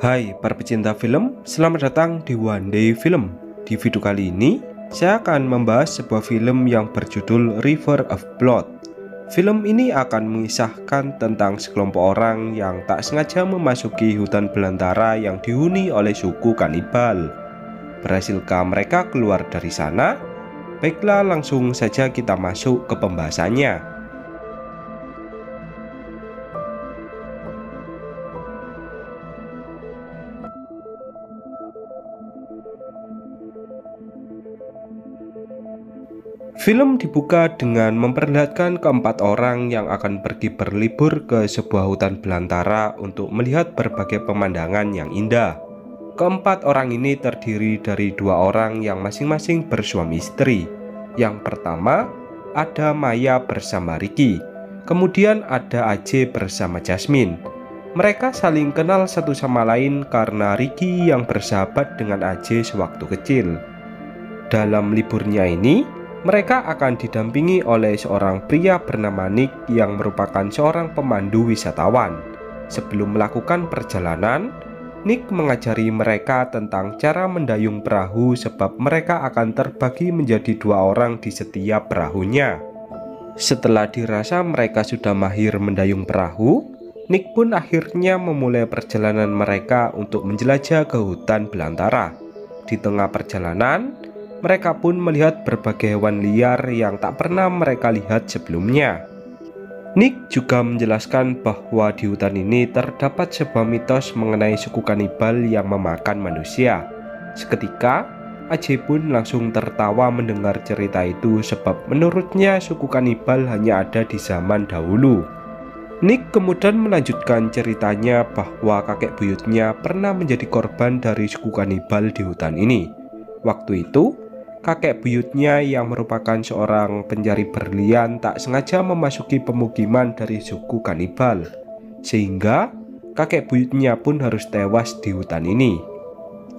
Hai para pecinta film, selamat datang di One Day Film. Di video kali ini, saya akan membahas sebuah film yang berjudul River of Blood. Film ini akan mengisahkan tentang sekelompok orang yang tak sengaja memasuki hutan belantara yang dihuni oleh suku kanibal. Berhasilkah mereka keluar dari sana? Baiklah, langsung saja kita masuk ke pembahasannya. Film dibuka dengan memperlihatkan keempat orang yang akan pergi berlibur ke sebuah hutan belantara untuk melihat berbagai pemandangan yang indah. Keempat orang ini terdiri dari dua orang yang masing-masing bersuami istri. Yang pertama ada Maya bersama Ricky, kemudian ada AJ bersama Jasmine. Mereka saling kenal satu sama lain karena Ricky yang bersahabat dengan AJ sewaktu kecil. Dalam liburnya ini, mereka akan didampingi oleh seorang pria bernama Nick yang merupakan seorang pemandu wisatawan. Sebelum melakukan perjalanan, Nick mengajari mereka tentang cara mendayung perahu sebab mereka akan terbagi menjadi dua orang di setiap perahunya. Setelah dirasa mereka sudah mahir mendayung perahu, Nick pun akhirnya memulai perjalanan mereka untuk menjelajah ke hutan belantara. Di tengah perjalanan, mereka pun melihat berbagai hewan liar yang tak pernah mereka lihat sebelumnya. Nick juga menjelaskan bahwa di hutan ini terdapat sebuah mitos mengenai suku kanibal yang memakan manusia. Seketika, AJ pun langsung tertawa mendengar cerita itu sebab menurutnya suku kanibal hanya ada di zaman dahulu. Nick kemudian melanjutkan ceritanya bahwa kakek buyutnya pernah menjadi korban dari suku kanibal di hutan ini. Waktu itu, kakek buyutnya yang merupakan seorang pencari berlian tak sengaja memasuki pemukiman dari suku kanibal, sehingga kakek buyutnya pun harus tewas di hutan ini.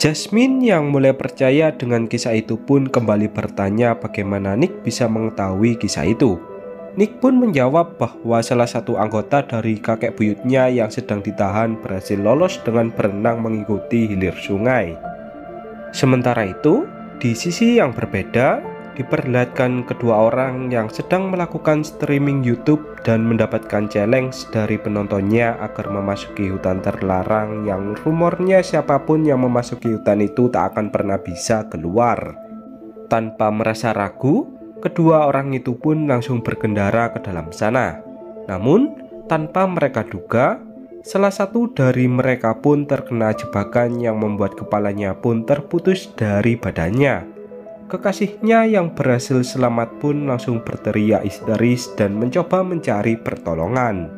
Jasmine yang mulai percaya dengan kisah itu pun kembali bertanya bagaimana Nick bisa mengetahui kisah itu. Nick pun menjawab bahwa salah satu anggota dari kakek buyutnya yang sedang ditahan berhasil lolos dengan berenang mengikuti hilir sungai. Sementara itu, di sisi yang berbeda, diperlihatkan kedua orang yang sedang melakukan streaming YouTube dan mendapatkan challenge dari penontonnya agar memasuki hutan terlarang yang rumornya siapapun yang memasuki hutan itu tak akan pernah bisa keluar. Tanpa merasa ragu, kedua orang itu pun langsung berkendara ke dalam sana. Namun, tanpa mereka duga, salah satu dari mereka pun terkena jebakan yang membuat kepalanya pun terputus dari badannya. Kekasihnya yang berhasil selamat pun langsung berteriak histeris dan mencoba mencari pertolongan.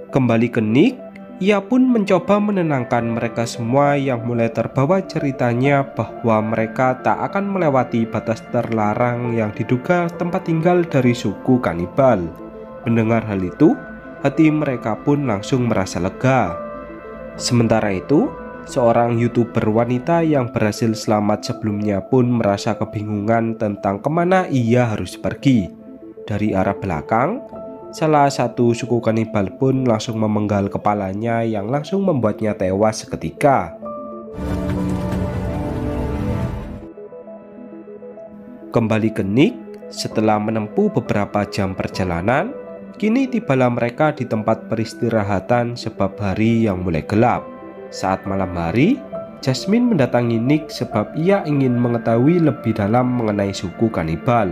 Kembali ke Nick, ia pun mencoba menenangkan mereka semua yang mulai terbawa ceritanya bahwa mereka tak akan melewati batas terlarang yang diduga tempat tinggal dari suku kanibal. Mendengar hal itu, hati mereka pun langsung merasa lega. Sementara itu, seorang YouTuber wanita yang berhasil selamat sebelumnya pun merasa kebingungan tentang kemana ia harus pergi. Dari arah belakang, salah satu suku kanibal pun langsung memenggal kepalanya yang langsung membuatnya tewas seketika. Kembali ke Nick, setelah menempuh beberapa jam perjalanan, kini tibalah mereka di tempat peristirahatan sebab hari yang mulai gelap. Saat malam hari, Jasmine mendatangi Nick sebab ia ingin mengetahui lebih dalam mengenai suku kanibal.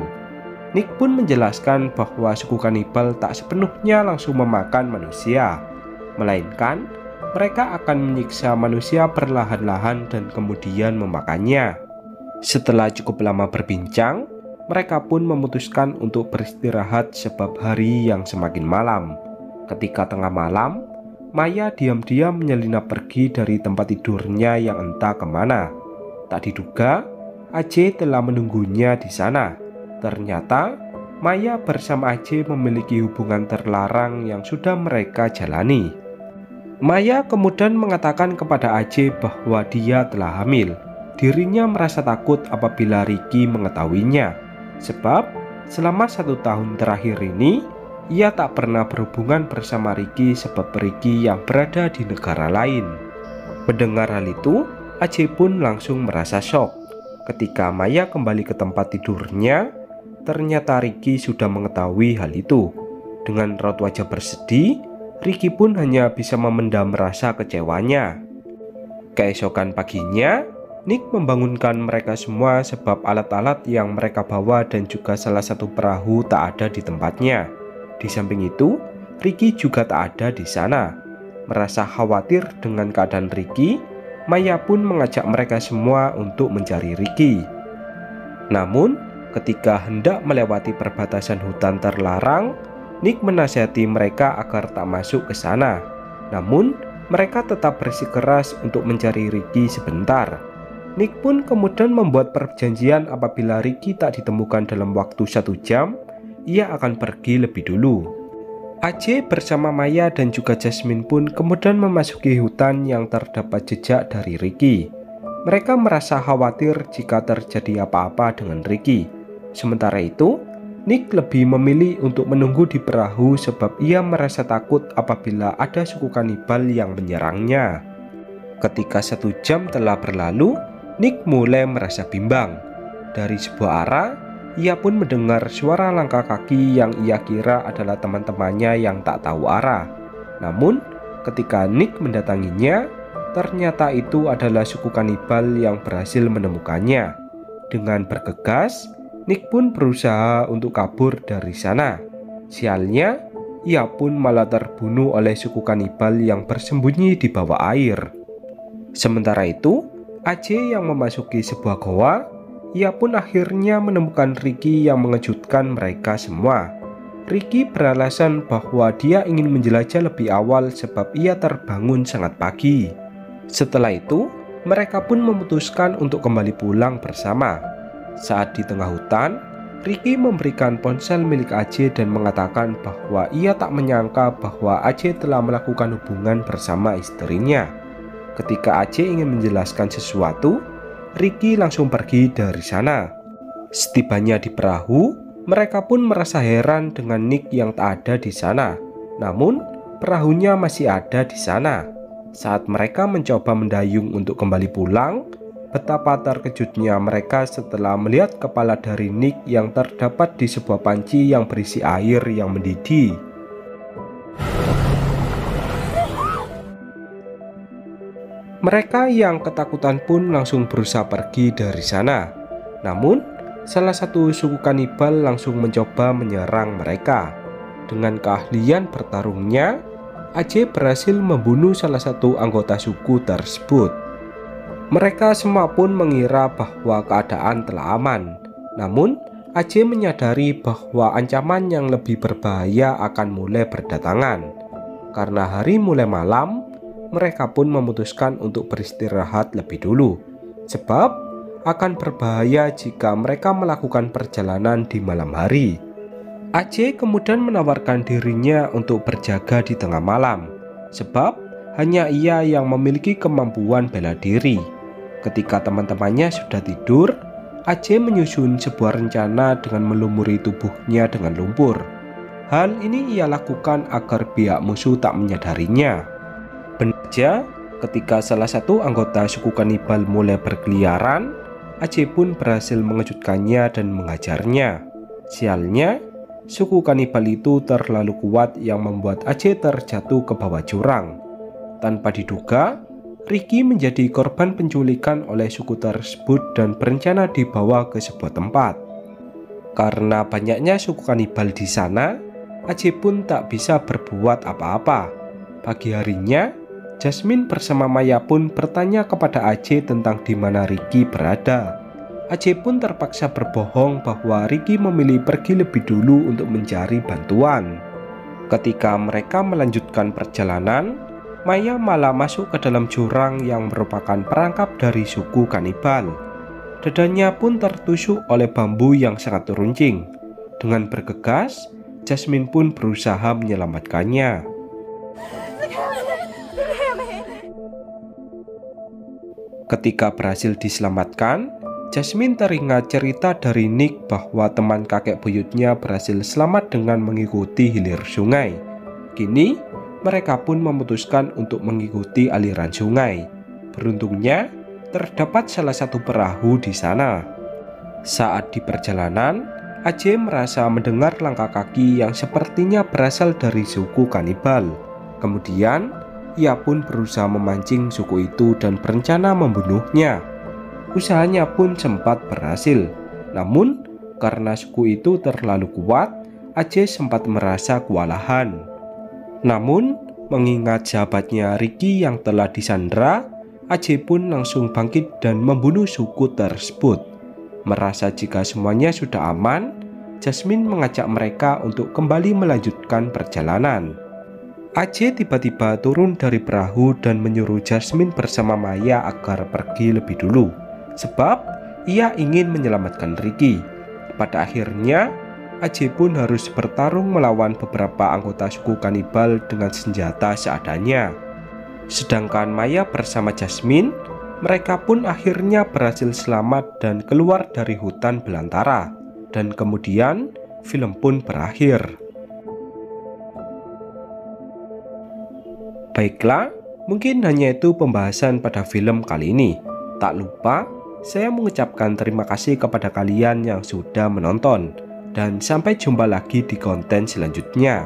Nick pun menjelaskan bahwa suku kanibal tak sepenuhnya langsung memakan manusia, melainkan mereka akan menyiksa manusia perlahan-lahan dan kemudian memakannya. Setelah cukup lama berbincang, mereka pun memutuskan untuk beristirahat sebab hari yang semakin malam. Ketika tengah malam, Maya diam-diam menyelinap pergi dari tempat tidurnya yang entah kemana. Tak diduga, AJ telah menunggunya di sana. Ternyata, Maya bersama AJ memiliki hubungan terlarang yang sudah mereka jalani. Maya kemudian mengatakan kepada AJ bahwa dia telah hamil. Dirinya merasa takut apabila Ricky mengetahuinya, sebab selama 1 tahun terakhir ini, ia tak pernah berhubungan bersama Ricky sebab Ricky yang berada di negara lain. Mendengar hal itu, Aceh pun langsung merasa shock. Ketika Maya kembali ke tempat tidurnya, ternyata Ricky sudah mengetahui hal itu. Dengan raut wajah bersedih, Ricky pun hanya bisa memendam rasa kecewanya. Keesokan paginya, Nick membangunkan mereka semua sebab alat-alat yang mereka bawa dan juga salah satu perahu tak ada di tempatnya. Di samping itu, Ricky juga tak ada di sana. Merasa khawatir dengan keadaan Ricky, Maya pun mengajak mereka semua untuk mencari Ricky. Namun, ketika hendak melewati perbatasan hutan terlarang, Nick menasihati mereka agar tak masuk ke sana. Namun, mereka tetap bersikeras untuk mencari Ricky sebentar. Nick pun kemudian membuat perjanjian apabila Ricky tak ditemukan dalam waktu 1 jam, ia akan pergi lebih dulu. Aceh bersama Maya dan juga Jasmine pun kemudian memasuki hutan yang terdapat jejak dari Ricky. Mereka merasa khawatir jika terjadi apa-apa dengan Ricky. Sementara itu, Nick lebih memilih untuk menunggu di perahu sebab ia merasa takut apabila ada suku kanibal yang menyerangnya. Ketika 1 jam telah berlalu, Nick mulai merasa bimbang. Dari sebuah arah, ia pun mendengar suara langkah kaki yang ia kira adalah teman-temannya yang tak tahu arah. Namun, ketika Nick mendatanginya, ternyata itu adalah suku kanibal yang berhasil menemukannya. Dengan bergegas, Nick pun berusaha untuk kabur dari sana. Sialnya, ia pun malah terbunuh oleh suku kanibal yang bersembunyi di bawah air. Sementara itu, Aceh yang memasuki sebuah goa, ia pun akhirnya menemukan Ricky yang mengejutkan mereka semua. Ricky beralasan bahwa dia ingin menjelajah lebih awal sebab ia terbangun sangat pagi. Setelah itu, mereka pun memutuskan untuk kembali pulang bersama. Saat di tengah hutan, Ricky memberikan ponsel milik Aceh dan mengatakan bahwa ia tak menyangka bahwa Aceh telah melakukan hubungan bersama istrinya. Ketika Aceh ingin menjelaskan sesuatu, Ricky langsung pergi dari sana. Setibanya di perahu, mereka pun merasa heran dengan Nick yang tak ada di sana. Namun, perahunya masih ada di sana. Saat mereka mencoba mendayung untuk kembali pulang, betapa terkejutnya mereka setelah melihat kepala dari Nick yang terdapat di sebuah panci yang berisi air yang mendidih. Mereka yang ketakutan pun langsung berusaha pergi dari sana. Namun, salah satu suku kanibal langsung mencoba menyerang mereka. Dengan keahlian bertarungnya, Aceh berhasil membunuh salah satu anggota suku tersebut. Mereka semua pun mengira bahwa keadaan telah aman. Namun, Aceh menyadari bahwa ancaman yang lebih berbahaya akan mulai berdatangan. Karena hari mulai malam, mereka pun memutuskan untuk beristirahat lebih dulu. Sebab, akan berbahaya jika mereka melakukan perjalanan di malam hari. Aceh kemudian menawarkan dirinya untuk berjaga di tengah malam. Sebab, hanya ia yang memiliki kemampuan bela diri. Ketika teman-temannya sudah tidur, Aceh menyusun sebuah rencana dengan melumuri tubuhnya dengan lumpur. Hal ini ia lakukan agar pihak musuh tak menyadarinya. Benar saja, ketika salah satu anggota suku kanibal mulai berkeliaran, Aceh pun berhasil mengejutkannya dan mengajarnya. Sialnya, suku kanibal itu terlalu kuat yang membuat Aceh terjatuh ke bawah jurang. Tanpa diduga, Ricky menjadi korban penculikan oleh suku tersebut dan berencana dibawa ke sebuah tempat. Karena banyaknya suku kanibal di sana, Aceh pun tak bisa berbuat apa-apa. Pagi harinya, Jasmine bersama Maya pun bertanya kepada Aceh tentang di mana Ricky berada. Aceh pun terpaksa berbohong bahwa Ricky memilih pergi lebih dulu untuk mencari bantuan. Ketika mereka melanjutkan perjalanan, Maya malah masuk ke dalam jurang yang merupakan perangkap dari suku kanibal. Dadanya pun tertusuk oleh bambu yang sangat runcing. Dengan bergegas, Jasmine pun berusaha menyelamatkannya. Ketika berhasil diselamatkan, Jasmine teringat cerita dari Nick bahwa teman kakek buyutnya berhasil selamat dengan mengikuti hilir sungai. Kini, mereka pun memutuskan untuk mengikuti aliran sungai. Beruntungnya, terdapat salah satu perahu di sana. Saat di perjalanan, Ajay merasa mendengar langkah kaki yang sepertinya berasal dari suku kanibal. Kemudian, ia pun berusaha memancing suku itu dan berencana membunuhnya. Usahanya pun sempat berhasil. Namun, karena suku itu terlalu kuat, Ajay sempat merasa kewalahan. Namun, mengingat sahabatnya Ricky yang telah disandra, Ajay pun langsung bangkit dan membunuh suku tersebut. Merasa jika semuanya sudah aman, Jasmine mengajak mereka untuk kembali melanjutkan perjalanan. Ajay tiba-tiba turun dari perahu dan menyuruh Jasmine bersama Maya agar pergi lebih dulu, sebab ia ingin menyelamatkan Ricky. Pada akhirnya, Ajay pun harus bertarung melawan beberapa anggota suku kanibal dengan senjata seadanya. Sedangkan Maya bersama Jasmine, mereka pun akhirnya berhasil selamat dan keluar dari hutan belantara. Dan kemudian, film pun berakhir. Baiklah, mungkin hanya itu pembahasan pada film kali ini. Tak lupa, saya mengucapkan terima kasih kepada kalian yang sudah menonton. Dan sampai jumpa lagi di konten selanjutnya.